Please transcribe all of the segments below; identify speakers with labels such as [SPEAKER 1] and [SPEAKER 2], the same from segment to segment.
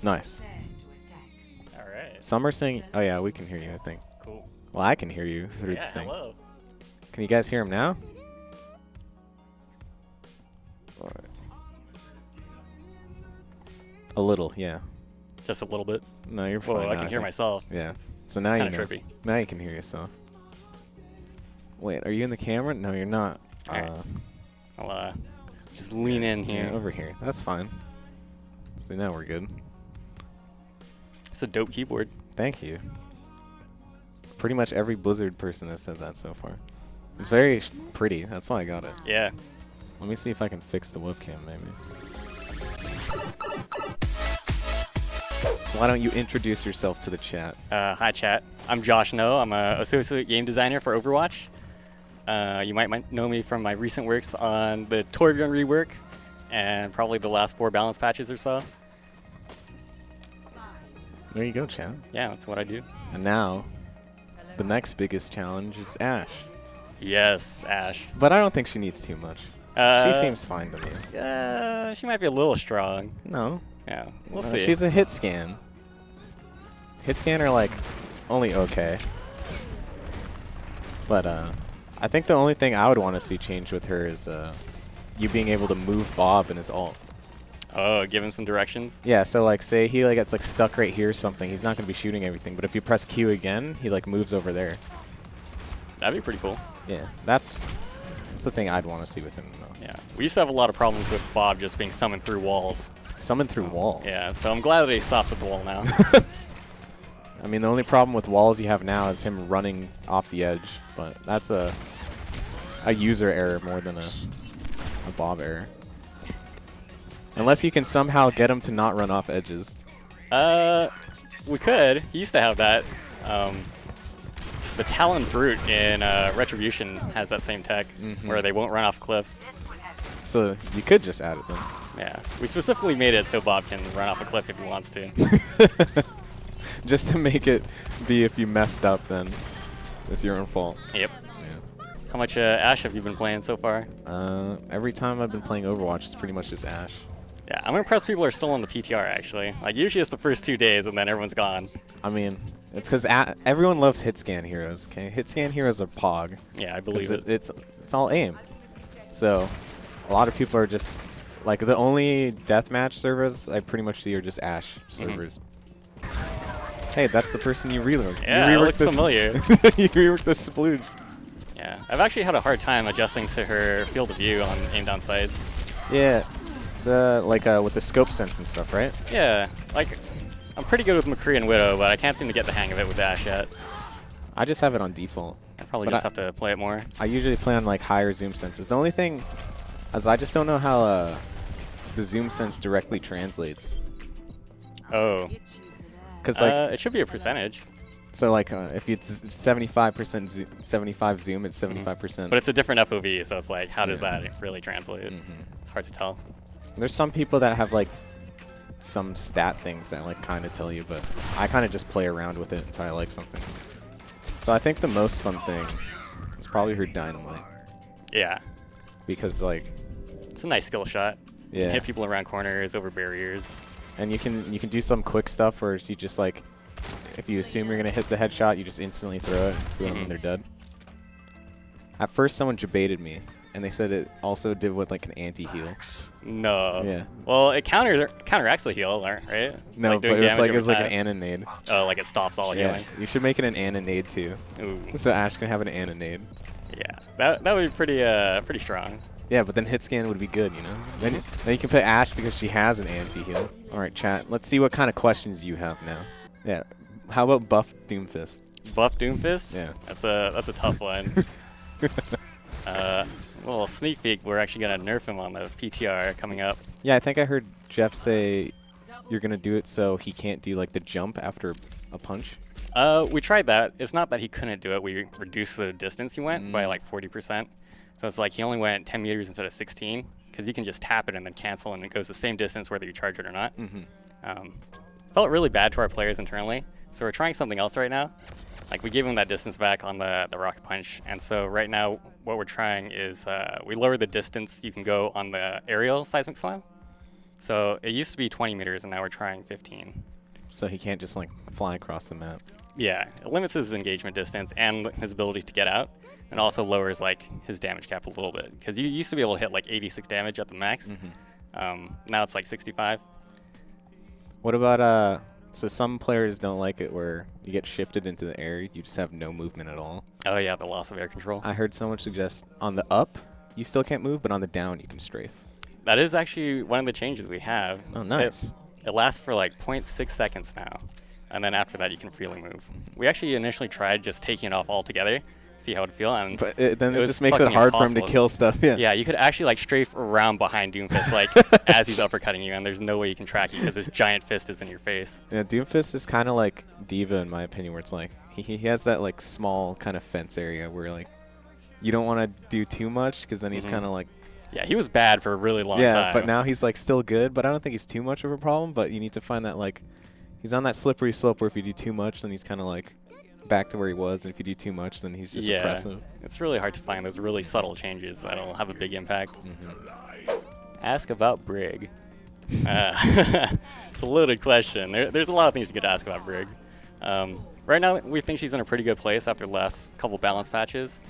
[SPEAKER 1] Nice.
[SPEAKER 2] All right.
[SPEAKER 1] Some are saying, oh yeah, we can hear you, I think.
[SPEAKER 2] Cool.
[SPEAKER 1] Well, I can hear you through
[SPEAKER 2] Yeah,
[SPEAKER 1] the thing.
[SPEAKER 2] hello.
[SPEAKER 1] Can you guys hear him now? A little, yeah.
[SPEAKER 2] Just a little bit.
[SPEAKER 1] No, you're fine.
[SPEAKER 2] Whoa, I
[SPEAKER 1] now,
[SPEAKER 2] can hear
[SPEAKER 1] think.
[SPEAKER 2] myself.
[SPEAKER 1] Yeah. So now you know.
[SPEAKER 2] Kind of trippy.
[SPEAKER 1] Now you can hear yourself. Wait, are you in the camera? No, you're not.
[SPEAKER 2] Alright. I'll just lean in here.
[SPEAKER 1] Yeah, over here. That's fine. So now we're good.
[SPEAKER 2] It's a dope keyboard.
[SPEAKER 1] Thank you. Pretty much every Blizzard person has said that so far. It's very pretty. That's why I got it.
[SPEAKER 2] Yeah.
[SPEAKER 1] Let me see if I can fix the webcam, maybe. So why don't you introduce yourself to the chat?
[SPEAKER 2] Hi, chat. I'm Josh No. I'm an associate game designer for Overwatch. You might know me from my recent works on the Tour Gun rework and probably the last 4 balance patches or so.
[SPEAKER 1] There you go, chat.
[SPEAKER 2] Yeah, that's what I do.
[SPEAKER 1] And now, the next biggest challenge is Ashe.
[SPEAKER 2] Yes, Ashe.
[SPEAKER 1] But I don't think she needs too much. She seems fine to me.
[SPEAKER 2] She might be a little strong.
[SPEAKER 1] No.
[SPEAKER 2] Yeah, we'll see.
[SPEAKER 1] She's a hit scan. Hit scan are like only okay. But I think the only thing I would want to see change with her is you being able to move Bob in his ult.
[SPEAKER 2] Oh, give him some directions?
[SPEAKER 1] Yeah, so like say he like gets like stuck right here or something, he's not going to be shooting everything, but if you press Q again, he like moves over there.
[SPEAKER 2] That'd be pretty cool.
[SPEAKER 1] Yeah, that's the thing I'd want to see with him the most.
[SPEAKER 2] Yeah, we used to have a lot of problems with Bob just being summoned through walls.
[SPEAKER 1] Summoned through walls?
[SPEAKER 2] Yeah, so I'm glad that he stops at the wall now.
[SPEAKER 1] I mean, the only problem with walls you have now is him running off the edge, but that's a user error more than a Bob error. Unless you can somehow get him to not run off edges.
[SPEAKER 2] We could. He used to have that. The Talon Brute in Retribution has that same tech, where they won't run off a cliff.
[SPEAKER 1] So you could just add it then.
[SPEAKER 2] Yeah. We specifically made it so Bob can run off a cliff if he wants to.
[SPEAKER 1] Just to make it be if you messed up, then it's your own fault.
[SPEAKER 2] Yep.
[SPEAKER 1] Yeah.
[SPEAKER 2] How much Ashe have you been playing so far?
[SPEAKER 1] Every time I've been playing Overwatch, it's pretty much just Ashe.
[SPEAKER 2] Yeah, I'm impressed people are still on the PTR, actually. Like, usually it's the first 2 days, and then everyone's gone.
[SPEAKER 1] I mean, it's because everyone loves hitscan heroes, okay? Hitscan heroes are POG.
[SPEAKER 2] Yeah, I believe it.
[SPEAKER 1] It's all aim. So, a lot of people are just... Like, the only deathmatch servers I pretty much see are just Ashe servers. Hey, that's the person you reworked.
[SPEAKER 2] Yeah,
[SPEAKER 1] you
[SPEAKER 2] it looks familiar.
[SPEAKER 1] You reworked the splooge.
[SPEAKER 2] Yeah, I've actually had a hard time adjusting to her field of view on aim down sights.
[SPEAKER 1] Yeah, with the scope sense and stuff, right?
[SPEAKER 2] Yeah, like, I'm pretty good with McCree and Widow, but I can't seem to get the hang of it with Ashe yet.
[SPEAKER 1] I just have it on default.
[SPEAKER 2] I probably just have to play it more.
[SPEAKER 1] I usually play on like higher zoom senses. The only thing is I just don't know how the zoom sense directly translates.
[SPEAKER 2] Oh.
[SPEAKER 1] Cause like
[SPEAKER 2] it should be a percentage.
[SPEAKER 1] So like if it's 75% 75 zoom, it's 75%.
[SPEAKER 2] But it's a different FOV, so it's like, how does that really translate? It's hard to tell.
[SPEAKER 1] There's some people that have like some stat things that like kind of tell you, but I kind of just play around with it until I like something. So I think the most fun thing is probably her dynamite.
[SPEAKER 2] Yeah.
[SPEAKER 1] Because like
[SPEAKER 2] it's a nice skill shot. You can hit people around corners, over barriers.
[SPEAKER 1] And you can do some quick stuff where you just like, if you assume you're gonna hit the headshot, you just instantly throw it, boom, and they're dead. At first, someone debated me, and they said it also did with like an anti-heal.
[SPEAKER 2] No.
[SPEAKER 1] Yeah.
[SPEAKER 2] Well, it counteracts the heal, right? It's
[SPEAKER 1] no,
[SPEAKER 2] like
[SPEAKER 1] but it was like an anti-nade.
[SPEAKER 2] Oh, like it stops all healing.
[SPEAKER 1] You should make it an anti-nade too.
[SPEAKER 2] Ooh.
[SPEAKER 1] So Ashe can have an anti-nade.
[SPEAKER 2] Yeah, that would be pretty strong.
[SPEAKER 1] Yeah, but then hit scan would be good, you know. Then you can put Ashe because she has an anti-heal. All right, chat. Let's see what kind of questions you have now. Yeah. How about buff Doomfist?
[SPEAKER 2] Buff Doomfist?
[SPEAKER 1] Yeah.
[SPEAKER 2] That's a tough one. Little sneak peek. We're actually gonna nerf him on the PTR coming up.
[SPEAKER 1] Yeah, I think I heard Jeff say you're gonna do it so he can't do like the jump after a punch.
[SPEAKER 2] We tried that. It's not that he couldn't do it. We reduced the distance he went by like 40%. So it's like he only went 10 meters instead of 16, because you can just tap it and then cancel, and it goes the same distance whether you charge it or not. Felt really bad to our players internally, so we're trying something else right now. Like, we gave him that distance back on the rocket punch, and so right now what we're trying is we lower the distance you can go on the aerial seismic slam. So it used to be 20 meters, and now we're trying 15.
[SPEAKER 1] So he can't just like fly across the map.
[SPEAKER 2] Yeah, it limits his engagement distance and his ability to get out, and also lowers like his damage cap a little bit. Because you used to be able to hit like 86 damage at the max. Now it's like 65.
[SPEAKER 1] What about so some players don't like it where you get shifted into the air, you just have no movement at all.
[SPEAKER 2] Oh yeah, the loss of air control.
[SPEAKER 1] I heard someone suggest on the up you still can't move, but on the down you can strafe.
[SPEAKER 2] That is actually one of the changes we have.
[SPEAKER 1] Oh, nice.
[SPEAKER 2] It lasts for like 0.6 seconds now, and then after that you can freely move. We actually initially tried just taking it off altogether, see how it would feel, and
[SPEAKER 1] But then it
[SPEAKER 2] was
[SPEAKER 1] just makes it
[SPEAKER 2] fucking
[SPEAKER 1] hard for him
[SPEAKER 2] impossible.
[SPEAKER 1] to kill stuff. Yeah.
[SPEAKER 2] Yeah, you could actually like strafe around behind Doomfist like as he's uppercutting you, and there's no way you can track you because this giant fist is in your face.
[SPEAKER 1] Yeah, Doomfist is kind of like D.Va in my opinion, where it's like he has that like small kind of fence area where like you don't want to do too much because then he's kind of like
[SPEAKER 2] Yeah, he was bad for a really long
[SPEAKER 1] yeah,
[SPEAKER 2] time.
[SPEAKER 1] but now he's like still good. But I don't think he's too much of a problem. But you need to find that like he's on that slippery slope where if you do too much, then he's kind of like back to where he was, and if you do too much, then he's just oppressive.
[SPEAKER 2] It's really hard to find those really subtle changes that'll have a big impact. Ask about Brig. It's a loaded question. There's a lot of things you could ask about Brig. Right now, we think she's in a pretty good place after the last couple balance patches.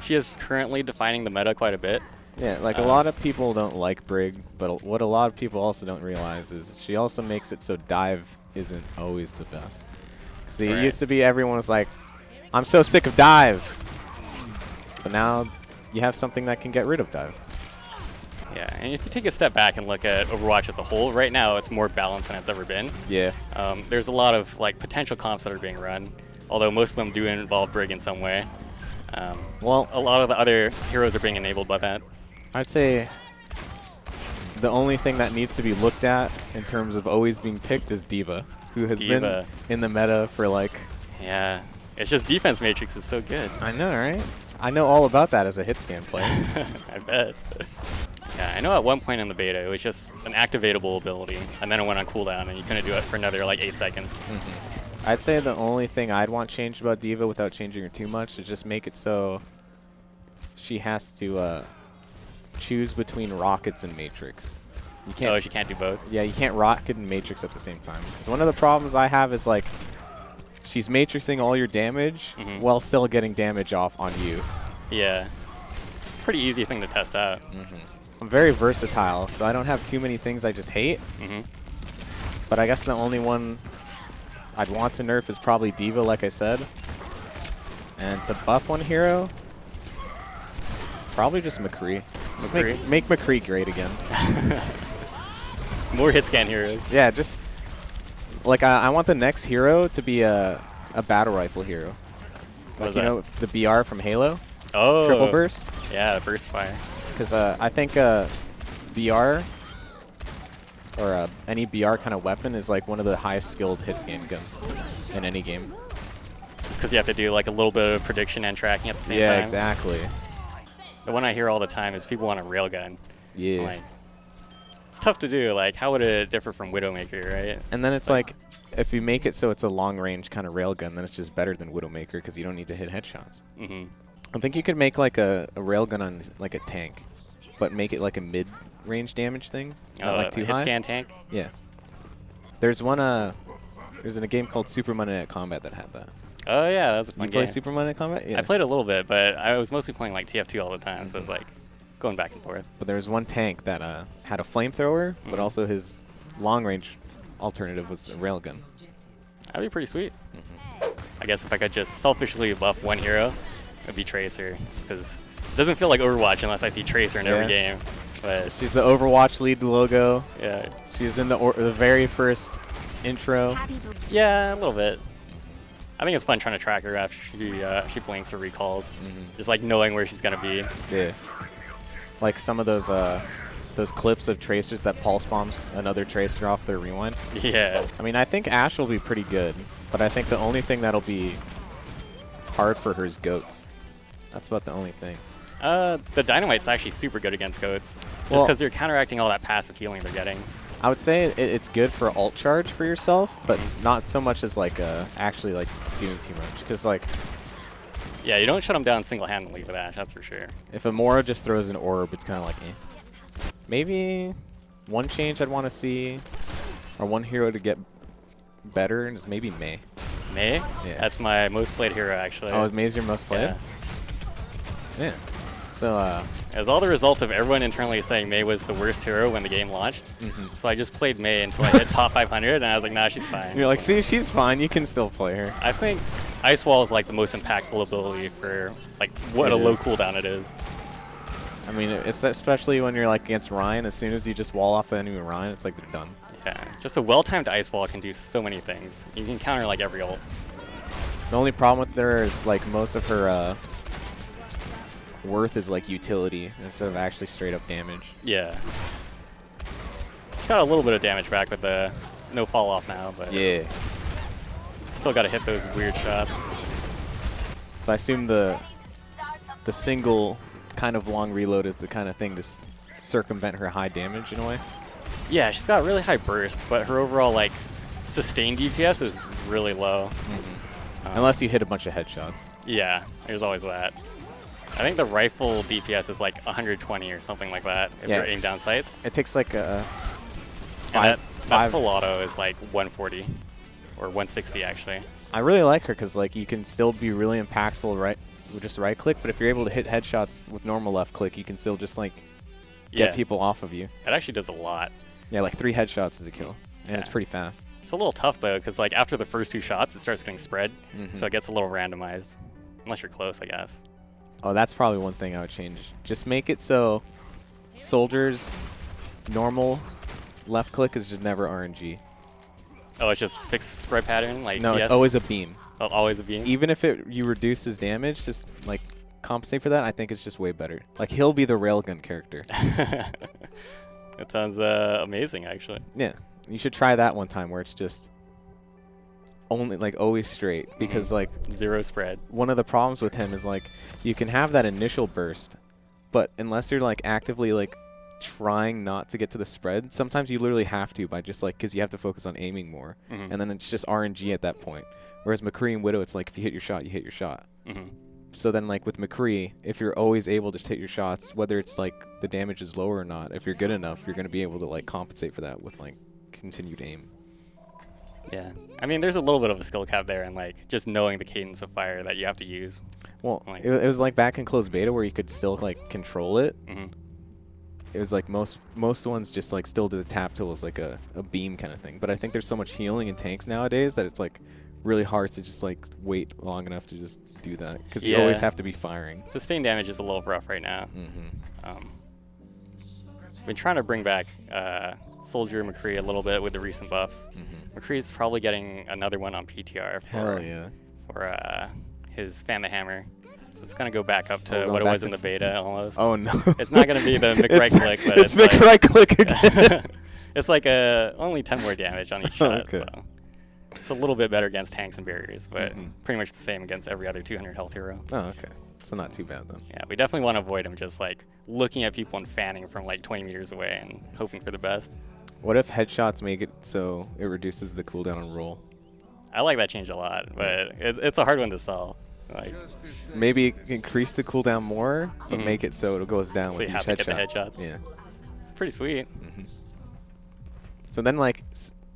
[SPEAKER 2] She is currently defining the meta quite a bit.
[SPEAKER 1] Yeah, like a lot of people don't like Brig, but what a lot of people also don't realize is she also makes it so dive isn't always the best. See, it used to be everyone was like, I'm so sick of dive. But now you have something that can get rid of dive.
[SPEAKER 2] Yeah, and if you take a step back and look at Overwatch as a whole, right now it's more balanced than it's ever been.
[SPEAKER 1] Yeah.
[SPEAKER 2] There's a lot of like potential comps that are being run, although most of them do involve Brig in some way. Well, a lot of the other heroes are being enabled by that.
[SPEAKER 1] I'd say the only thing that needs to be looked at in terms of always being picked is D.Va, who has been in the meta for like...
[SPEAKER 2] Yeah, it's just defense matrix is so good.
[SPEAKER 1] I know, right? I know all about that as a hitscan player.
[SPEAKER 2] I bet. Yeah, I know at one point in the beta it was just an activatable ability, and then it went on cooldown, and you couldn't do it for another like 8 seconds.
[SPEAKER 1] I'd say the only thing I'd want changed about D.Va without changing her too much is just make it so she has to choose between rockets and matrix. You can't.
[SPEAKER 2] Oh, she can't do both?
[SPEAKER 1] Yeah, you can't rocket and matrix at the same time. Because one of the problems I have is like she's matrixing all your damage while still getting damage off on you.
[SPEAKER 2] Yeah, it's a pretty easy thing to test out.
[SPEAKER 1] I'm very versatile, so I don't have too many things I just hate. But I guess the only one I'd want to nerf is probably D.Va, like I said. And to buff one hero, probably just McCree. Just make McCree great again.
[SPEAKER 2] More hitscan heroes.
[SPEAKER 1] Yeah, just like I want the next hero to be a battle rifle hero. Like, you know, the BR from Halo?
[SPEAKER 2] Oh.
[SPEAKER 1] Triple burst?
[SPEAKER 2] Yeah, burst fire.
[SPEAKER 1] Because I think BR or any BR kind of weapon is like one of the highest skilled hitscan guns in any game.
[SPEAKER 2] Just because you have to do like a little bit of prediction and tracking at the same time.
[SPEAKER 1] Yeah, exactly.
[SPEAKER 2] The one I hear all the time is people want a railgun.
[SPEAKER 1] Yeah.
[SPEAKER 2] Like, it's tough to do. Like, how would it differ from Widowmaker, right?
[SPEAKER 1] And then it's like, if you make it so it's a long-range kind of railgun, then it's just better than Widowmaker because you don't need to hit headshots. I think you could make like a railgun on like a tank, but make it like a mid-range damage thing, not like too high.
[SPEAKER 2] Hitscan tank?
[SPEAKER 1] Yeah. There's one. There's in a game called Super Monday Night Combat that had that.
[SPEAKER 2] Oh yeah, that was a fun
[SPEAKER 1] You
[SPEAKER 2] game.
[SPEAKER 1] play Super Monday Night Combat? Yeah.
[SPEAKER 2] I played a little bit, but I was mostly playing like TF2 all the time, so it's like going back and forth.
[SPEAKER 1] But there was one tank that had a flamethrower, but also his long-range alternative was a railgun.
[SPEAKER 2] That'd be pretty sweet. I guess if I could just selfishly buff one hero, it'd be Tracer, just because it doesn't feel like Overwatch unless I see Tracer in every game. But
[SPEAKER 1] she's the Overwatch lead logo.
[SPEAKER 2] Yeah.
[SPEAKER 1] She's in the very first intro.
[SPEAKER 2] Yeah, a little bit. I think it's fun trying to track her after she blinks or recalls. Just like knowing where she's gonna be.
[SPEAKER 1] Yeah. Like some of those clips of Tracers that pulse bombs another Tracer off their rewind. Yeah. I mean, I think Ashe will be pretty good, but I think the only thing that'll be hard for her is goats. That's about the only thing.
[SPEAKER 2] The Dynamite's actually super good against goats, just because they're counteracting all that passive healing they're getting.
[SPEAKER 1] I would say it's good for ult charge for yourself, but not so much as like actually like doing too much. Because like,
[SPEAKER 2] yeah, you don't shut them down single-handedly with Ashe, that's for sure.
[SPEAKER 1] If a Mora just throws an orb, it's kind of like, eh. Maybe one change I'd want to see, or one hero to get better, is maybe Mei.
[SPEAKER 2] Mei?
[SPEAKER 1] Yeah.
[SPEAKER 2] That's my most played hero, actually.
[SPEAKER 1] Oh, Mei's your most played?
[SPEAKER 2] Yeah.
[SPEAKER 1] Yeah. So,
[SPEAKER 2] It was all the result of everyone internally saying Mei was the worst hero when the game launched. So I just played Mei until I hit top 500, and I was like, nah, she's fine.
[SPEAKER 1] you're like, see, she's fine. You can still play her.
[SPEAKER 2] I think Ice Wall is like the most impactful ability for like what
[SPEAKER 1] It
[SPEAKER 2] a low
[SPEAKER 1] is.
[SPEAKER 2] cooldown it is.
[SPEAKER 1] I mean, it's especially when you're like against Ryan. As soon as you just wall off the enemy Ryan, it's like they're done.
[SPEAKER 2] Yeah, just a well-timed Ice Wall can do so many things. You can counter like every ult.
[SPEAKER 1] The only problem with her is like most of her worth is like utility instead of actually straight up damage.
[SPEAKER 2] Yeah. She's got a little bit of damage back with the no fall off now, but
[SPEAKER 1] Yeah.
[SPEAKER 2] still got to hit those weird shots.
[SPEAKER 1] So I assume the single kind of long reload is the kind of thing to circumvent her high damage in a way.
[SPEAKER 2] Yeah, she's got really high burst, but her overall like sustained DPS is really low.
[SPEAKER 1] Unless you hit a bunch of headshots.
[SPEAKER 2] Yeah, there's always that. I think the rifle DPS is like 120 or something like that if
[SPEAKER 1] Yeah.
[SPEAKER 2] you're aim down sights.
[SPEAKER 1] It takes like a
[SPEAKER 2] And that
[SPEAKER 1] five.
[SPEAKER 2] full auto is like 140 or 160 actually.
[SPEAKER 1] I really like her because like you can still be really impactful with just right click, but if you're able to hit headshots with normal left click, you can still just like get
[SPEAKER 2] Yeah.
[SPEAKER 1] people off of you.
[SPEAKER 2] It actually does a lot.
[SPEAKER 1] Yeah, like 3 headshots is a kill, and it's
[SPEAKER 2] Yeah.
[SPEAKER 1] pretty fast.
[SPEAKER 2] It's a little tough though, because like after the first 2 shots, it starts getting spread, so it gets a little randomized, unless you're close, I guess.
[SPEAKER 1] Oh, that's probably one thing I would change. Just make it so soldiers normal left click is just never RNG.
[SPEAKER 2] Oh, it's just fixed spread pattern, like
[SPEAKER 1] No,
[SPEAKER 2] CS?
[SPEAKER 1] it's always a beam.
[SPEAKER 2] Oh, always a beam.
[SPEAKER 1] Even if you reduce his damage, just like compensate for that. I think it's just way better. Like he'll be the railgun character.
[SPEAKER 2] That sounds amazing, actually.
[SPEAKER 1] Yeah, you should try that one time where it's just only like always straight, because like
[SPEAKER 2] Zero spread.
[SPEAKER 1] one of the problems with him is like you can have that initial burst, but unless you're like actively like trying not to get to the spread, sometimes you literally have to by just like because you have to focus on aiming more, and then it's just RNG at that point. Whereas McCree and Widow, it's like if you hit your shot, you hit your shot. So then like with McCree, if you're always able to just hit your shots, whether it's like the damage is lower or not, if you're good enough, you're going to be able to like compensate for that with like continued aim.
[SPEAKER 2] Yeah. I mean, there's a little bit of a skill cap there, and like just knowing the cadence of fire that you have to use.
[SPEAKER 1] Well,
[SPEAKER 2] Like-
[SPEAKER 1] it was like back in closed beta where you could still like control it. It was like most ones just like still did the tap till was like a beam kind of thing. But I think there's so much healing in tanks nowadays that it's like really hard to just like wait long enough to just do that, because you always
[SPEAKER 2] Yeah.
[SPEAKER 1] have to be firing.
[SPEAKER 2] Sustained damage is a little rough right now. Been trying to bring back Soldier McCree a little bit with the recent buffs. McCree's probably getting another one on PTR for his Fan the Hammer. So it's gonna go back up to
[SPEAKER 1] Oh,
[SPEAKER 2] what it
[SPEAKER 1] back
[SPEAKER 2] was
[SPEAKER 1] to
[SPEAKER 2] in the beta almost.
[SPEAKER 1] Oh no!
[SPEAKER 2] It's not gonna be the McRight click, but
[SPEAKER 1] it's
[SPEAKER 2] like,
[SPEAKER 1] McRight click again.
[SPEAKER 2] it's like only 10 more damage on each shot.
[SPEAKER 1] Okay.
[SPEAKER 2] So it's a little bit better against tanks and barriers, but pretty much the same against every other 200 health hero.
[SPEAKER 1] Oh, okay. So not too bad then.
[SPEAKER 2] Yeah, we definitely want to avoid him just like looking at people and fanning from like 20 meters away and hoping for the best.
[SPEAKER 1] What if headshots make it so it reduces the cooldown on roll?
[SPEAKER 2] I like that change a lot, but it's a hard one to sell. Like,
[SPEAKER 1] Maybe increase the cooldown more, but make it so it goes down
[SPEAKER 2] so
[SPEAKER 1] with
[SPEAKER 2] you
[SPEAKER 1] each
[SPEAKER 2] have to get the
[SPEAKER 1] headshot.
[SPEAKER 2] headshots.
[SPEAKER 1] Yeah.
[SPEAKER 2] It's pretty sweet.
[SPEAKER 1] So then, like,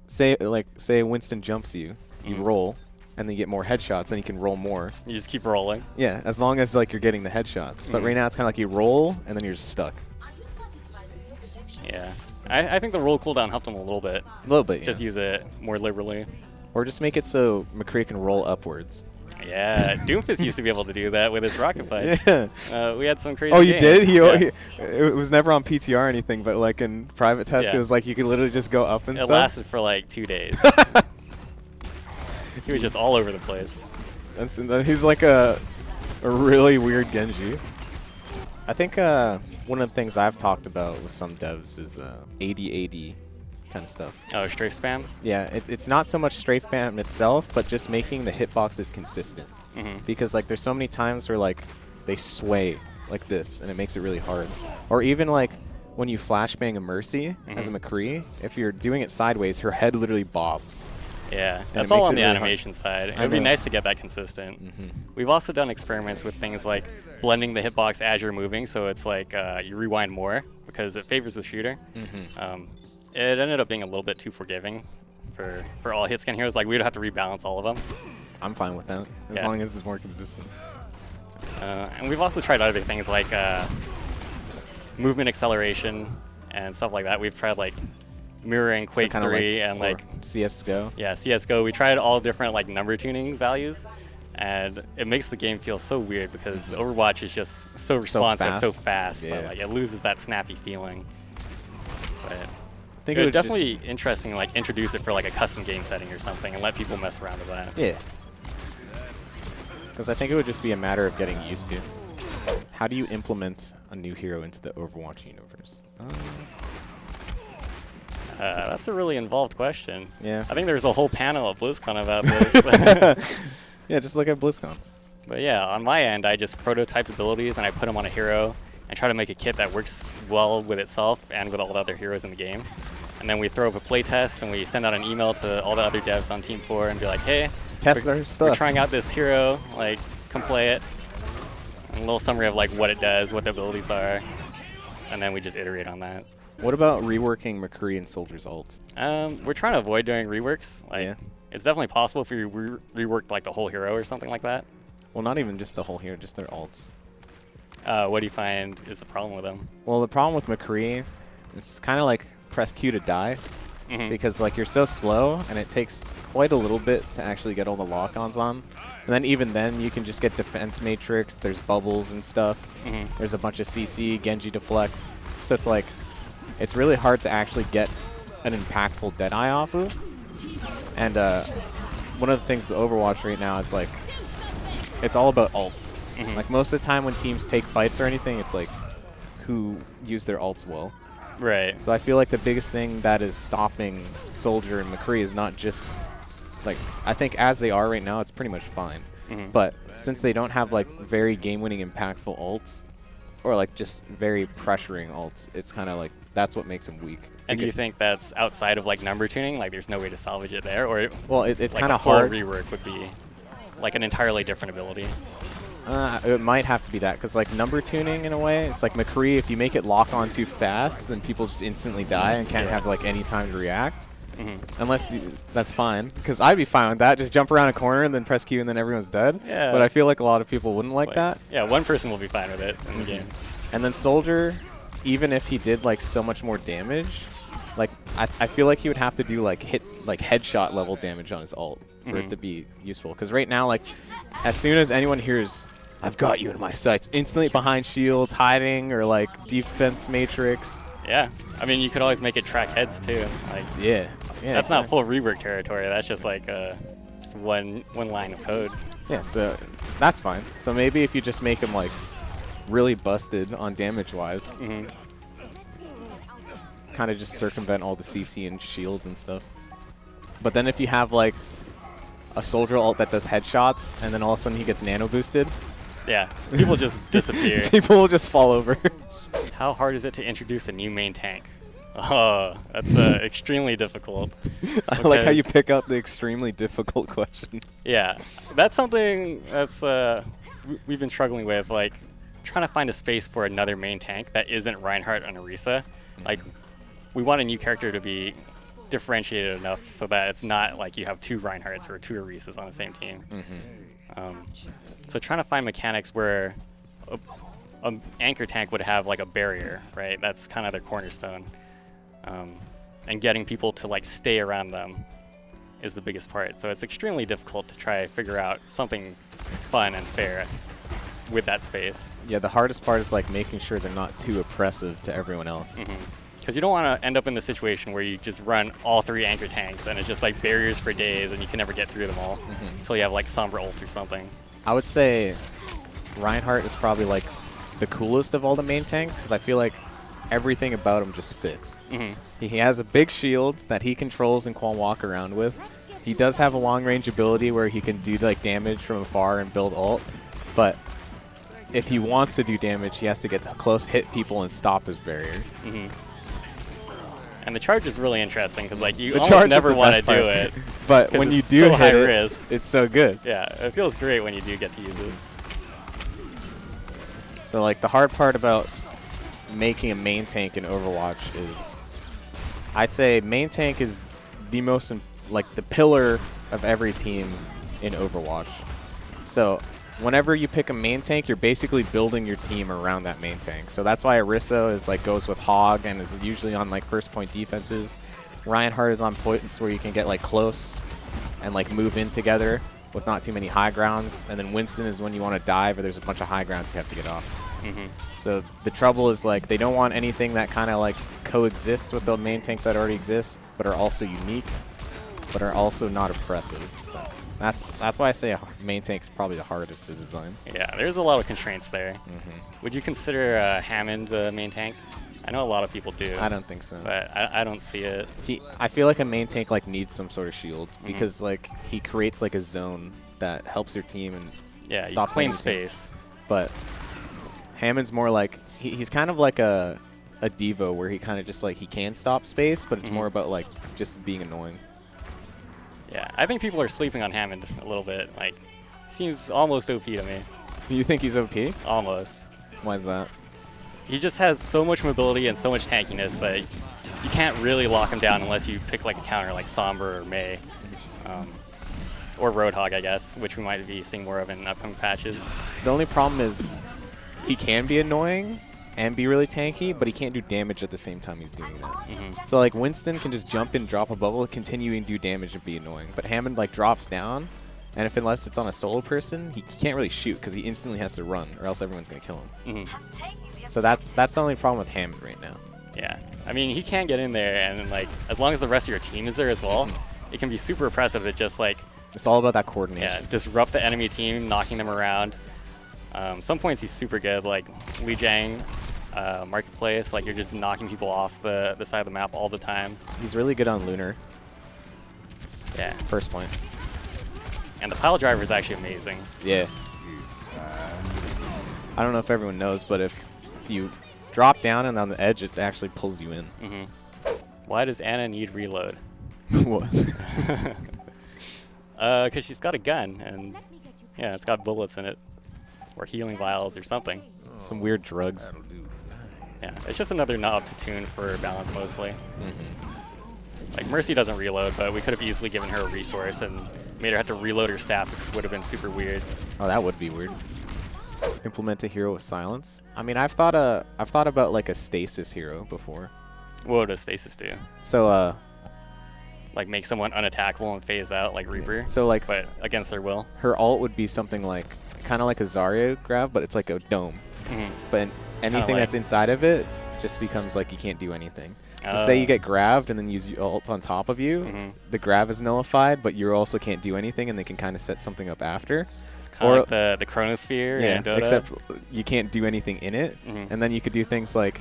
[SPEAKER 1] say Winston jumps you, you roll, and then you get more headshots, then you can roll more.
[SPEAKER 2] You just keep rolling.
[SPEAKER 1] Yeah, as long as like you're getting the headshots. But right now it's kind of like you roll and then you're just stuck.
[SPEAKER 2] Yeah. I think the roll cooldown helped him a little bit.
[SPEAKER 1] A little bit.
[SPEAKER 2] Just
[SPEAKER 1] yeah.
[SPEAKER 2] use it more liberally.
[SPEAKER 1] Or just make it so McCree can roll upwards.
[SPEAKER 2] Yeah, Doomfist used to be able to do that with his rocket punch.
[SPEAKER 1] Yeah.
[SPEAKER 2] We had some crazy
[SPEAKER 1] Oh, you
[SPEAKER 2] games.
[SPEAKER 1] did?
[SPEAKER 2] Yeah.
[SPEAKER 1] It was never on PTR or anything, but like in private test,
[SPEAKER 2] Yeah.
[SPEAKER 1] it was like you could literally just go up and
[SPEAKER 2] It
[SPEAKER 1] stuff.
[SPEAKER 2] lasted for like 2 days. He was just all over the place.
[SPEAKER 1] And then he's like a really weird Genji. I think one of the things I've talked about with some devs is AD kind of stuff.
[SPEAKER 2] Oh, strafe spam?
[SPEAKER 1] Yeah, it's not so much strafe spam itself, but just making the hitboxes consistent. Because like there's so many times where like they sway like this, and it makes it really hard. Or even like when you flashbang a Mercy as a McCree, if you're doing it sideways, her head literally bobs.
[SPEAKER 2] Yeah,
[SPEAKER 1] it
[SPEAKER 2] that's all
[SPEAKER 1] makes
[SPEAKER 2] on
[SPEAKER 1] it
[SPEAKER 2] the
[SPEAKER 1] really
[SPEAKER 2] animation side. It
[SPEAKER 1] I
[SPEAKER 2] would be
[SPEAKER 1] know.
[SPEAKER 2] nice to get that consistent. We've also done experiments with things like blending the hitbox as you're moving, so it's like you rewind more because it favors the shooter. It ended up being a little bit too forgiving for all hitscan heroes. Like, we'd have to rebalance all of them.
[SPEAKER 1] I'm fine with that, as long as it's more consistent.
[SPEAKER 2] And we've also tried other things like movement acceleration and stuff like that. We've tried like mirroring Quake 3 and like
[SPEAKER 1] CS:GO.
[SPEAKER 2] Yeah, CS:GO. We tried all different like number tuning values, and it makes the game feel so weird because Overwatch is just so responsive, so fast that like it loses that snappy feeling. But I think it would definitely be interesting to like introduce it for like a custom game setting or something and let people mess around with that.
[SPEAKER 1] Yeah. Because I think it would just be a matter of getting used to. How do you implement a new hero into the Overwatch universe?
[SPEAKER 2] That's a really involved question.
[SPEAKER 1] Yeah.
[SPEAKER 2] I think there's a whole panel at BlizzCon about this.
[SPEAKER 1] Yeah, just look at BlizzCon.
[SPEAKER 2] But yeah, on my end, I just prototype abilities and I put them on a hero and try to make a kit that works well with itself and with all the other heroes in the game. And then we throw up a playtest and we send out an email to all the other devs on Team 4 and be like, hey,
[SPEAKER 1] test our stuff.
[SPEAKER 2] We're trying out this hero, like, come play it. And a little summary of like what it does, what the abilities are, and then we just iterate on that.
[SPEAKER 1] What about reworking McCree and Soldier's ults?
[SPEAKER 2] We're trying to avoid doing reworks. Like,
[SPEAKER 1] yeah.
[SPEAKER 2] It's definitely possible if you reworked like the whole hero or something like that.
[SPEAKER 1] Well, not even just the whole hero, just their ults.
[SPEAKER 2] What do you find is the problem with them?
[SPEAKER 1] Well, the problem with McCree, it's kind of like press Q to die. Because like you're so slow and it takes quite a little bit to actually get all the lock-ons on. And then even then you can just get defense matrix, there's bubbles and stuff. There's a bunch of CC, Genji deflect. So it's like, it's really hard to actually get an impactful Deadeye off of. And one of the things with Overwatch right now is like, it's all about ults. Like most of the time when teams take fights or anything, it's like who use their ults well.
[SPEAKER 2] Right.
[SPEAKER 1] So I feel like the biggest thing that is stopping Soldier and McCree is not just, like, I think as they are right now, it's pretty much fine. But since they don't have, like, very game-winning impactful ults, or, like, just very pressuring ults, it's kind of like, that's what makes them weak.
[SPEAKER 2] And do you think that's outside of, like, number tuning? Like, there's no way to salvage it there? Or
[SPEAKER 1] well, it's
[SPEAKER 2] like
[SPEAKER 1] kind of hard.
[SPEAKER 2] A full rework would be, like, an entirely different ability.
[SPEAKER 1] It might have to be that, because like number tuning in a way, it's like McCree, if you make it lock on too fast, then people just instantly die and can't have like any time to react. Unless that's fine, because I'd be fine with that. Just jump around a corner and then press Q and then everyone's dead.
[SPEAKER 2] Yeah.
[SPEAKER 1] But I feel like a lot of people wouldn't like that.
[SPEAKER 2] Yeah, one person will be fine with it in the game.
[SPEAKER 1] And then Soldier, even if he did like so much more damage, like I feel like he would have to do like headshot level damage on his ult for it to be useful. Because right now, like as soon as anyone hears, I've got you in my sights, instantly behind shields, hiding, or like defense matrix.
[SPEAKER 2] Yeah, I mean you could always make it track heads too. Like that's not full rework territory. That's just like just one line of code.
[SPEAKER 1] Yeah, so that's fine. So maybe if you just make him like really busted on damage wise, kind of just circumvent all the CC and shields and stuff. But then if you have like a Soldier ult that does headshots and then all of a sudden he gets nano boosted.
[SPEAKER 2] Yeah, people just disappear.
[SPEAKER 1] People will just fall over.
[SPEAKER 2] How hard is it to introduce a new main tank? Oh, that's extremely difficult.
[SPEAKER 1] I like how you pick out the extremely difficult question.
[SPEAKER 2] Yeah, that's something that's we've been struggling with, like trying to find a space for another main tank that isn't Reinhardt and Orisa. Like, we want a new character to be differentiated enough so that it's not like you have two Reinhardts or two Orisas on the same team. So trying to find mechanics where an anchor tank would have like a barrier, right? That's kind of their cornerstone. And getting people to like stay around them is the biggest part. So it's extremely difficult to try to figure out something fun and fair with that space.
[SPEAKER 1] Yeah, the hardest part is like making sure they're not too oppressive to everyone else.
[SPEAKER 2] Because you don't want to end up in the situation where you just run all three anchor tanks and it's just like barriers for days and you can never get through them all until you have like Sombra ult or something.
[SPEAKER 1] I would say Reinhardt is probably like the coolest of all the main tanks because I feel like everything about him just fits. He has a big shield that he controls and can walk around with. He does have a long range ability where he can do like damage from afar and build ult, but if he wants to do damage, he has to get to close, hit people, and stop his barrier.
[SPEAKER 2] And the charge is really interesting because like you almost never want to do it,
[SPEAKER 1] but when you do
[SPEAKER 2] so
[SPEAKER 1] hit it,
[SPEAKER 2] risk.
[SPEAKER 1] It's so good.
[SPEAKER 2] Yeah, it feels great when you do get to use it.
[SPEAKER 1] So like the hard part about making a main tank in Overwatch is I'd say main tank is the most, like, the pillar of every team in Overwatch. So whenever you pick a main tank, you're basically building your team around that main tank. So that's why Orisa is like goes with Hog and is usually on like first point defenses. Reinhardt is on points where you can get like close and like move in together with not too many high grounds. And then Winston is when you want to dive or there's a bunch of high grounds you have to get off. So the trouble is like they don't want anything that kind of like coexists with the main tanks that already exist, but are also unique, but are also not oppressive. So that's why I say main tank's probably the hardest to design.
[SPEAKER 2] Yeah, there's a lot of constraints there. Would you consider Hammond a main tank? I know a lot of people do.
[SPEAKER 1] I don't think so.
[SPEAKER 2] But I don't see it.
[SPEAKER 1] I feel like a main tank like needs some sort of shield because like he creates like a zone that helps your team and
[SPEAKER 2] stops claim space.
[SPEAKER 1] But Hammond's more like he's kind of like a D.Va where he kind of just like he can stop space, but it's more about like just being annoying.
[SPEAKER 2] Yeah, I think people are sleeping on Hammond a little bit. Like, seems almost OP to me.
[SPEAKER 1] You think he's OP?
[SPEAKER 2] Almost.
[SPEAKER 1] Why is that?
[SPEAKER 2] He just has so much mobility and so much tankiness that you can't really lock him down unless you pick like a counter like Somber or Mei. Or Roadhog, I guess, which we might be seeing more of in upcoming patches.
[SPEAKER 1] The only problem is he can be annoying and be really tanky, but he can't do damage at the same time he's doing that. So like Winston can just jump and drop a bubble, continuing to do damage and be annoying. But Hammond like drops down, and unless it's on a solo person, he can't really shoot because he instantly has to run, or else everyone's gonna kill him. So that's the only problem with Hammond right now.
[SPEAKER 2] Yeah, I mean he can get in there, and like as long as the rest of your team is there as well, it can be super oppressive to just like.
[SPEAKER 1] It's all about that coordination.
[SPEAKER 2] Yeah, disrupt the enemy team, knocking them around. Some points he's super good, like Li Jiang, Marketplace, like you're just knocking people off the side of the map all the time.
[SPEAKER 1] He's really good on Lunar.
[SPEAKER 2] Yeah.
[SPEAKER 1] First point.
[SPEAKER 2] And the pile driver is actually amazing.
[SPEAKER 1] Yeah. I don't know if everyone knows, but if you drop down and on the edge, it actually pulls you in.
[SPEAKER 2] Why does Anna need reload?
[SPEAKER 1] What?
[SPEAKER 2] Because she's got a gun, and yeah, it's got bullets in it. Or healing vials or something.
[SPEAKER 1] Some weird drugs.
[SPEAKER 2] Yeah, it's just another knob to tune for balance mostly. Like Mercy doesn't reload, but we could have easily given her a resource and made her have to reload her staff, which would have been super weird.
[SPEAKER 1] Oh, that would be weird. Implement a hero with silence. I mean, I've thought about like a stasis hero before.
[SPEAKER 2] What does stasis do?
[SPEAKER 1] So
[SPEAKER 2] like make someone unattackable and phase out like Reaper.
[SPEAKER 1] So like,
[SPEAKER 2] but against their will.
[SPEAKER 1] Her ult would be something like kind of like a Zarya grab, but it's like a dome. But anything that's inside of it just becomes like you can't do anything. So say you get grabbed and then use your ult on top of you, the grab is nullified, but you also can't do anything, and they can kind of set something up after.
[SPEAKER 2] It's kind of like the Chronosphere.
[SPEAKER 1] Yeah,
[SPEAKER 2] in Dota.
[SPEAKER 1] except you can't do anything in it, and then you could do things like,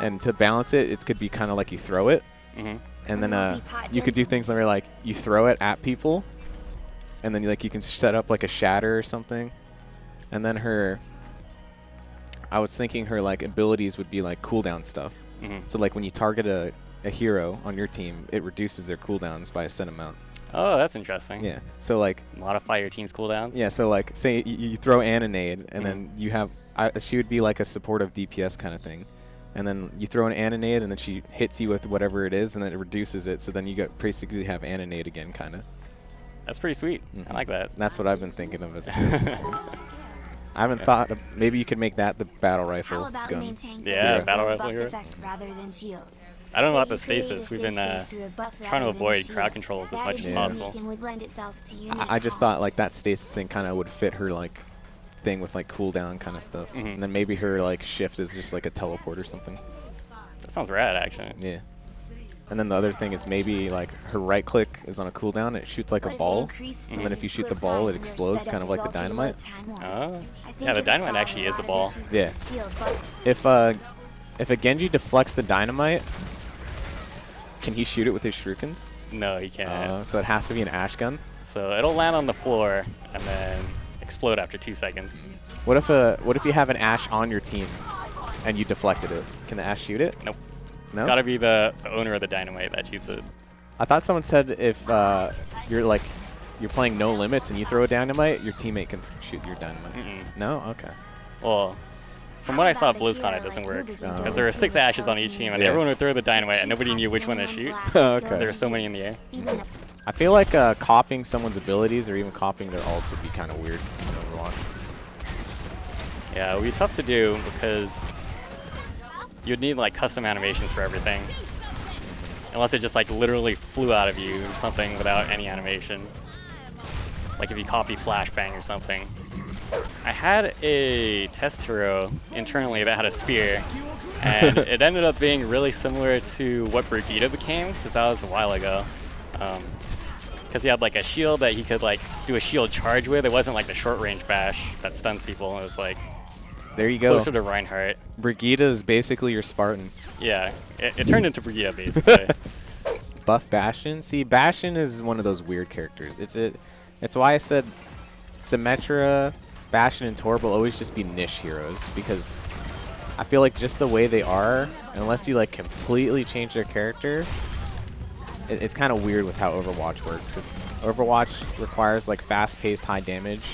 [SPEAKER 1] and to balance it, it could be kind of like you throw it, and then you could do things where like you throw it at people, and then like you can set up like a shatter or something, and then I was thinking her like abilities would be like cooldown stuff. So like when you target a hero on your team, it reduces their cooldowns by a set amount.
[SPEAKER 2] Oh, that's interesting.
[SPEAKER 1] Yeah. So like
[SPEAKER 2] modify your team's cooldowns.
[SPEAKER 1] Yeah. So like say you throw Anna nade, and then you have she would be like a supportive DPS kind of thing, and then you throw an Anna nade, and then she hits you with whatever it is, and then it reduces it. So then you basically have Anna nade again, kind of.
[SPEAKER 2] That's pretty sweet. I like that.
[SPEAKER 1] That's what I've been thinking of as a hero. I haven't thought of, maybe you could make that the battle rifle gun.
[SPEAKER 2] Yeah, battle rifle hero. I don't know about the stasis. We've been trying to avoid crowd controls as much as possible.
[SPEAKER 1] I just thought like that stasis thing kind of would fit her like thing with like cooldown kind of stuff, and then maybe her like shift is just like a teleport or something.
[SPEAKER 2] That sounds rad, actually.
[SPEAKER 1] Yeah. And then the other thing is maybe like her right click is on a cooldown, and it shoots like a ball, and then if you shoot the ball, it explodes, kind of like the dynamite.
[SPEAKER 2] Oh, yeah, the dynamite actually is a ball.
[SPEAKER 1] Yeah. If a Genji deflects the dynamite, can he shoot it with his shurikens?
[SPEAKER 2] No, he can't.
[SPEAKER 1] So it has to be an Ashe gun.
[SPEAKER 2] So it'll land on the floor and then explode after 2 seconds.
[SPEAKER 1] What if you have an Ashe on your team and you deflected it? Can the Ashe shoot it?
[SPEAKER 2] Nope.
[SPEAKER 1] No?
[SPEAKER 2] It's got to be the owner of the dynamite that shoots it.
[SPEAKER 1] I thought someone said if you're playing no limits and you throw a dynamite, your teammate can shoot your dynamite. No? Okay.
[SPEAKER 2] Well, From what I saw at BlizzCon, it doesn't work. Because there were 6 Ashes on each team, and everyone would throw the dynamite, and nobody knew which one to shoot.
[SPEAKER 1] Okay.
[SPEAKER 2] There were so many in the air.
[SPEAKER 1] I feel like copying someone's abilities or even copying their ults would be kind of weird in Overwatch.
[SPEAKER 2] Yeah, it would be tough to do because you'd need like custom animations for everything. Unless it just like literally flew out of you or something without any animation. Like if you copy Flashbang or something. I had a test hero internally that had a spear, and it ended up being really similar to what Brigitte became, because that was a while ago. Because he had like a shield that he could like do a shield charge with. It wasn't like the short range bash that stuns people. It was like
[SPEAKER 1] there you go.
[SPEAKER 2] Closer to Reinhardt.
[SPEAKER 1] Brigitte is basically your Spartan.
[SPEAKER 2] Yeah, it turned into Brigitte basically.
[SPEAKER 1] Buff Bastion. See, Bastion is one of those weird characters. It's why I said Symmetra, Bastion, and Torb will always just be niche heroes, because I feel like just the way they are, unless you like completely change their character, it's kind of weird with how Overwatch works, because Overwatch requires like fast-paced, high damage.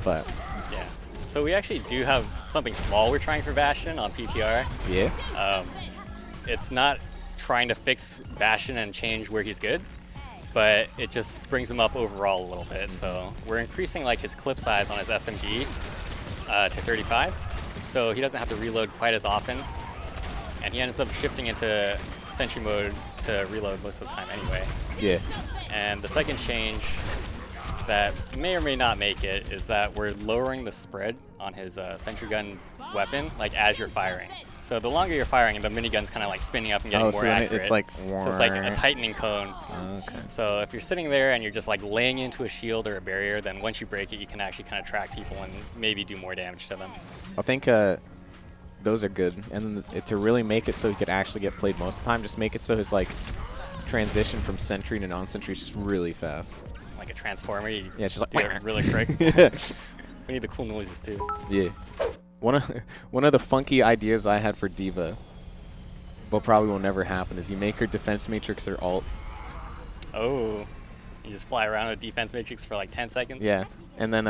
[SPEAKER 1] But
[SPEAKER 2] yeah, so we actually do have something small we're trying for Bastion on PTR.
[SPEAKER 1] Yeah.
[SPEAKER 2] It's not trying to fix Bastion and change where he's good, but it just brings him up overall a little bit. So we're increasing like his clip size on his SMG to 35, so he doesn't have to reload quite as often, and he ends up shifting into Sentry mode to reload most of the time anyway.
[SPEAKER 1] Yeah.
[SPEAKER 2] And the second change that may or may not make it is that we're lowering the spread on his Sentry gun weapon, like as you're firing. So the longer you're firing, the minigun's kind of like spinning up and getting more accurate.
[SPEAKER 1] It's like
[SPEAKER 2] so it's like a tightening cone.
[SPEAKER 1] Okay.
[SPEAKER 2] So if you're sitting there and you're just like laying into a shield or a barrier, then once you break it, you can actually kind of track people and maybe do more damage to them.
[SPEAKER 1] I think those are good, and then to really make it so he could actually get played most of the time, just make it so his like transition from sentry to non-sentry is just really fast.
[SPEAKER 2] Like a transformer, you
[SPEAKER 1] just like
[SPEAKER 2] do it really quick.
[SPEAKER 1] Yeah.
[SPEAKER 2] We need the cool noises too.
[SPEAKER 1] Yeah. One of the funky ideas I had for D.Va, but probably will never happen, is you make her defense matrix her ult.
[SPEAKER 2] Oh, you just fly around with defense matrix for like 10 seconds?
[SPEAKER 1] Yeah, and then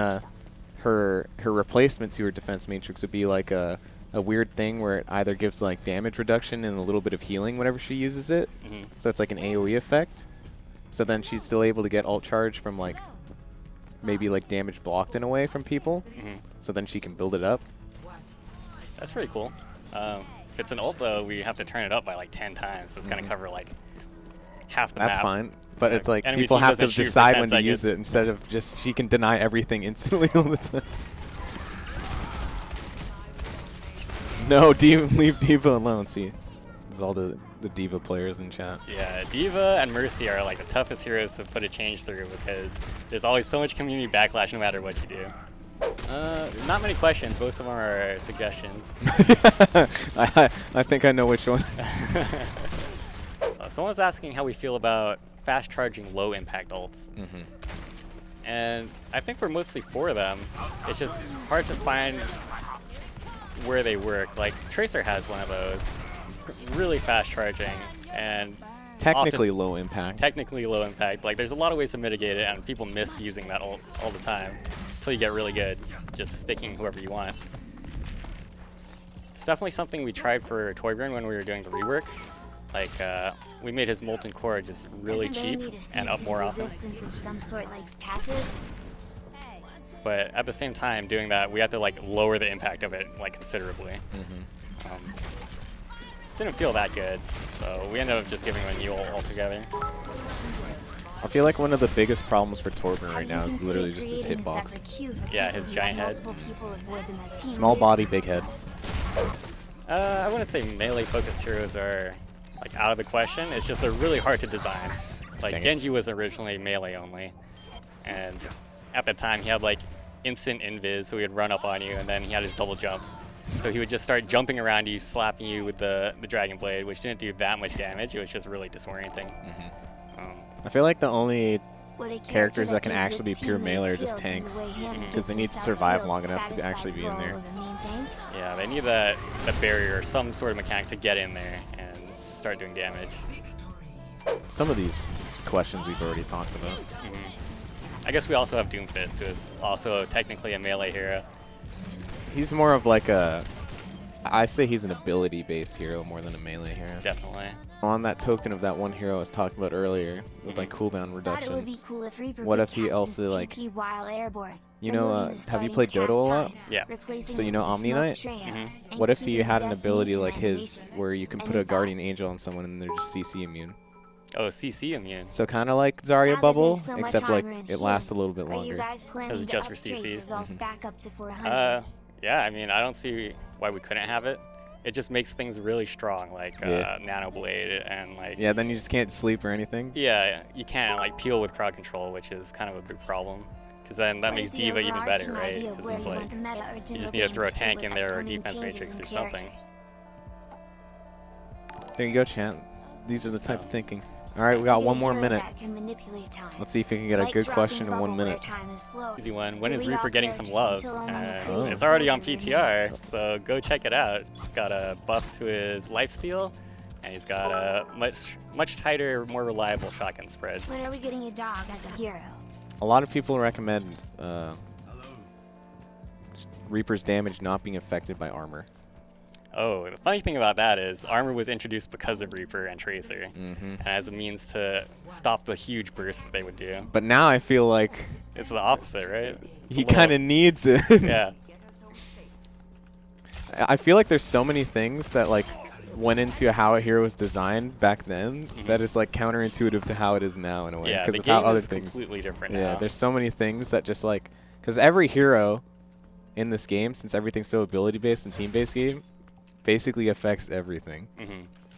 [SPEAKER 1] her replacement to her defense matrix would be like a weird thing where it either gives like damage reduction and a little bit of healing whenever she uses it. So it's like an AoE effect. So then she's still able to get ult charge from like maybe like damage blocked in a way from people. So then she can build it up.
[SPEAKER 2] That's pretty cool. If it's an ult though, we have to turn it up by like 10 times. So it's going to cover like half the map.
[SPEAKER 1] That's fine. But it's like
[SPEAKER 2] enemy
[SPEAKER 1] people
[SPEAKER 2] team
[SPEAKER 1] have to
[SPEAKER 2] doesn't shoot for
[SPEAKER 1] decide
[SPEAKER 2] 10
[SPEAKER 1] when to use
[SPEAKER 2] seconds.
[SPEAKER 1] it instead of just she can deny everything instantly all the time. No, leave D.Va alone. See, this is all the D.Va players in chat.
[SPEAKER 2] Yeah, D.Va and Mercy are like the toughest heroes to put a change through because there's always so much community backlash no matter what you do. Not many questions. Most of them are suggestions.
[SPEAKER 1] I think I know which one.
[SPEAKER 2] Someone was asking how we feel about fast charging low impact ults. And I think we're mostly for them. It's just hard to find where they work. Like Tracer has one of those. It's really fast charging and
[SPEAKER 1] technically low impact.
[SPEAKER 2] Technically low impact. Like there's a lot of ways to mitigate it, and people miss using that ult all the time until you get really good, just sticking whoever you want. It's definitely something we tried for Torbjorn when we were doing the rework. Like we made his molten core just really cheap and up more often.
[SPEAKER 3] Of some sort, like passive?
[SPEAKER 2] But at the same time, doing that, we had to like lower the impact of it like considerably. Didn't feel that good, so we ended up just giving him a new ult altogether.
[SPEAKER 1] I feel like one of the biggest problems for Torbjorn right now is literally just his hitbox.
[SPEAKER 2] Yeah, his giant head.
[SPEAKER 1] Small body, big head.
[SPEAKER 2] I wouldn't say melee-focused heroes are like out of the question. It's just they're really hard to design. Like Genji was originally melee only, and at the time he had like instant invis, so he'd run up on you, and then he had his double jump. So he would just start jumping around you, slapping you with the Dragon Blade, which didn't do that much damage. It was just really disorienting.
[SPEAKER 1] I feel like the only characters that can actually be pure melee are just tanks, because they need to survive long enough to actually be in there.
[SPEAKER 2] Yeah, they need that barrier or some sort of mechanic to get in there and start doing damage.
[SPEAKER 1] Some of these questions we've already talked about.
[SPEAKER 2] I guess we also have Doomfist, who is also technically a melee hero.
[SPEAKER 1] He's more of like a. I say he's an ability-based hero more than a melee hero.
[SPEAKER 2] Definitely.
[SPEAKER 1] On that token of that one hero I was talking about earlier, with like cooldown reduction. What if he also like, you know, have you played Dota a lot?
[SPEAKER 2] Yeah.
[SPEAKER 1] So you know Omni Knight? What if he had an ability like his, where you can put a Guardian Angel on someone and they're just CC immune?
[SPEAKER 2] Oh, CC immune.
[SPEAKER 1] So kind of like Zarya Bubble, except like it lasts a little bit longer.
[SPEAKER 2] Because it's just for CCs. Yeah, I mean, I don't see why we couldn't have it. It just makes things really strong, like Nano Blade and like.
[SPEAKER 1] Yeah, then you just can't sleep or anything.
[SPEAKER 2] Yeah, you can't like peel with crowd control, which is kind of a big problem. Because then that makes D.Va even better, right? Because it's like you just need to throw a tank in there or a defense matrix or something.
[SPEAKER 1] There you go, Chant. These are the type of thinkings. All right, we got 1 more minute. Let's see if we can get a good question in 1 minute.
[SPEAKER 2] Easy one. When is Reaper getting some love? And it's already on PTR, so go check it out. He's got a buff to his lifesteal, and he's got a much tighter, more reliable shotgun spread.
[SPEAKER 3] When are we getting a dog as a hero?
[SPEAKER 1] A lot of people recommend Reaper's damage not being affected by armor.
[SPEAKER 2] Oh, the funny thing about that is armor was introduced because of Reaper and Tracer, and as a means to stop the huge burst that they would do.
[SPEAKER 1] But now I feel like
[SPEAKER 2] it's the opposite, right?
[SPEAKER 1] He kind of needs it.
[SPEAKER 2] Yeah.
[SPEAKER 1] I feel like there's so many things that like went into how a hero was designed back then that is like counterintuitive to how it is now in a way.
[SPEAKER 2] Yeah, the
[SPEAKER 1] of
[SPEAKER 2] game
[SPEAKER 1] how other
[SPEAKER 2] is
[SPEAKER 1] things.
[SPEAKER 2] completely different
[SPEAKER 1] Yeah,
[SPEAKER 2] now.
[SPEAKER 1] there's so many things that just like, because every hero in this game, since everything's so ability-based and team-based game, basically affects everything.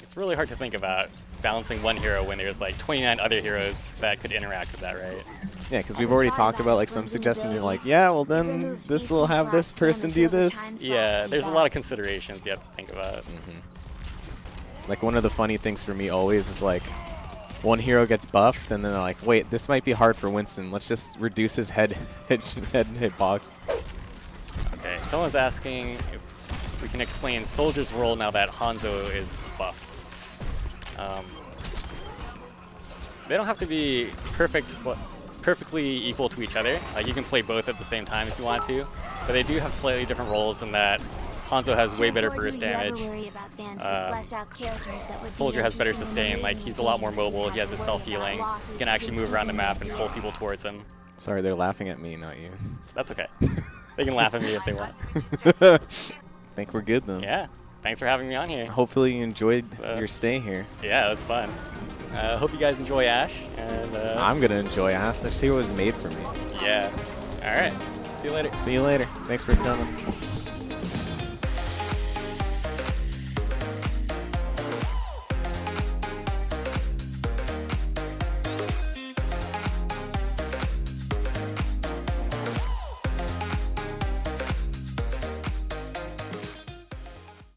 [SPEAKER 2] It's really hard to think about balancing one hero when there's like 29 other heroes that could interact with that, right?
[SPEAKER 1] Yeah, because we've already talked about like some suggestions. You're like, yeah, well then this will have this person do this.
[SPEAKER 2] Yeah, there's a lot of considerations you have to think about.
[SPEAKER 1] Like one of the funny things for me always is like, one hero gets buffed and then they're like, wait, this might be hard for Winston. Let's just reduce his head hitbox.
[SPEAKER 2] Okay, someone's asking if we can explain Soldier's role now that Hanzo is buffed. They don't have to be perfectly equal to each other. You can play both at the same time if you want to, but they do have slightly different roles in that Hanzo has way better burst damage. Soldier has better sustain. Like he's a lot more mobile. He has his self-healing. He can actually move around the map and pull people towards him.
[SPEAKER 1] Sorry, they're laughing at me, not you.
[SPEAKER 2] That's okay. They can laugh at me if they want.
[SPEAKER 1] I think we're good though.
[SPEAKER 2] Yeah. Thanks for having me on here.
[SPEAKER 1] Hopefully you enjoyed your stay here.
[SPEAKER 2] Yeah, it was fun. Hope you guys enjoy Ashe. And
[SPEAKER 1] I'm gonna enjoy Ashe. That shit was made for me.
[SPEAKER 2] Yeah. All right. See you later.
[SPEAKER 1] See you later. Thanks for coming.